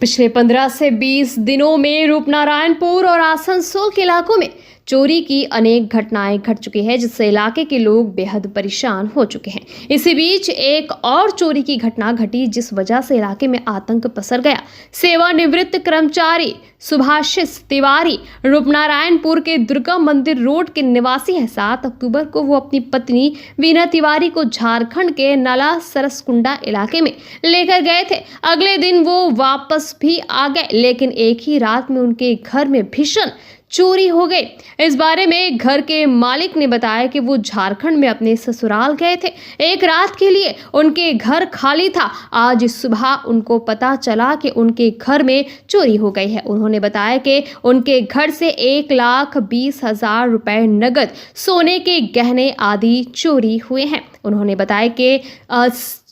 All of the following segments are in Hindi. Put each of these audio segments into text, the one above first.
पिछले 15 से 20 दिनों में रूपनारायणपुर और आसनसोल के इलाकों में चोरी की अनेक घटनाएं घट चुकी है, जिससे इलाके के लोग बेहद परेशान हो चुके हैं। इसी बीच एक और चोरी की घटना घटी, जिस वजह से इलाके में आतंक पसर गया। सेवानिवृत्त कर्मचारी सुभाषिष तिवारी रूपनारायणपुर के दुर्गा मंदिर रोड के निवासी हैं। 7 अक्टूबर को वो अपनी पत्नी वीना तिवारी को झारखंड के नला सरसकुंडा इलाके में लेकर गए थे। अगले दिन वो वापस भी आ गए, लेकिन एक ही रात में उनके घर में भीषण चोरी हो गई। इस बारे में घर के मालिक ने बताया कि वो झारखंड में अपने ससुराल गए थे। एक रात के लिए उनके घर खाली था। आज सुबह उनको पता चला कि उनके घर में चोरी हो गई है। उन्होंने बताया कि उनके घर से 1,20,000 रुपए नगद, सोने के गहने आदि चोरी हुए हैं। उन्होंने बताया कि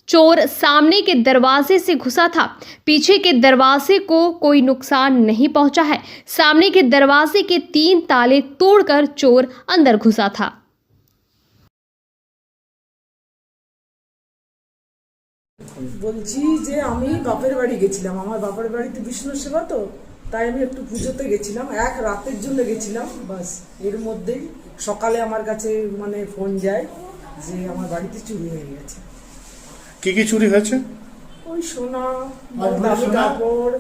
चोर सामने के दरवाजे से घुसा था। पीछे के दरवाजे को कोई नुकसान नहीं पहुंचा है। सामने के दरवाजे के 3 ताले तोड़कर चोर अंदर घुसा था। বলছি যে আমি বাপের বাড়ি গেছিলাম, আমার বাপের বাড়িতে বিষ্ণু সেবা, তো তাই আমি একটু পুজোতে গেছিলাম, এক রাতের জন্য গেছিলাম। বাস এর মধ্যেই সকালে আমার কাছে ফোন যায় যে আমার বাড়িতে চুরি হয়ে গেছে। কি চুরি হয়েছে? ওই সোনা, দামি কাপড়,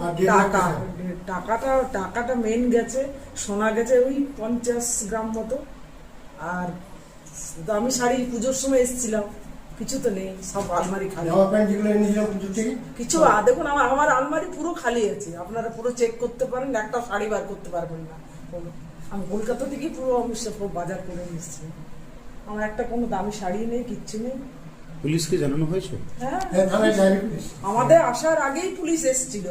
টাকাটা মেন গেছে, সোনা গেছে ওই 50 গ্রাম মতো, আর দামি শাড়ি পুজোর সময় এসেছিলাম, কিছু তো নেই, সব আলমারি খালি। কিছু দেখুন আমার আলমারি পুরো খালি আছে, আপনারা পুরো চেক করতে পারেন, একটা শাড়ি বার করতে পারবেন না। আমি কলকাতা থেকে পুরো আমি সব বাজার করে নিচ্ছি, আমার একটা কোনো দামি শাড়ি নেই, কিচ্ছু নেই। পুলিশকে জানানো হয়েছে? হ্যাঁ, আমাদের আসার আগেই পুলিশ এসেছিল,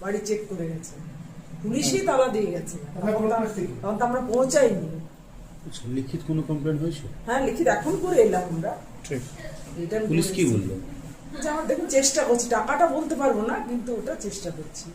বাড়ি চেক করে গেছে, পুলিশই তালা দিয়ে গেছে, তখন তো আমরা পৌঁছাইনি। লিখিত কোনো কমপ্লেন হয়েছে? হ্যাঁ, লিখিত এখন করে এলাম আমরা। পুলিশ কি বললো? যে আমার দেখুন চেষ্টা করছি, টাকাটা বলতে পারবো না, কিন্তু ওটা চেষ্টা করছি।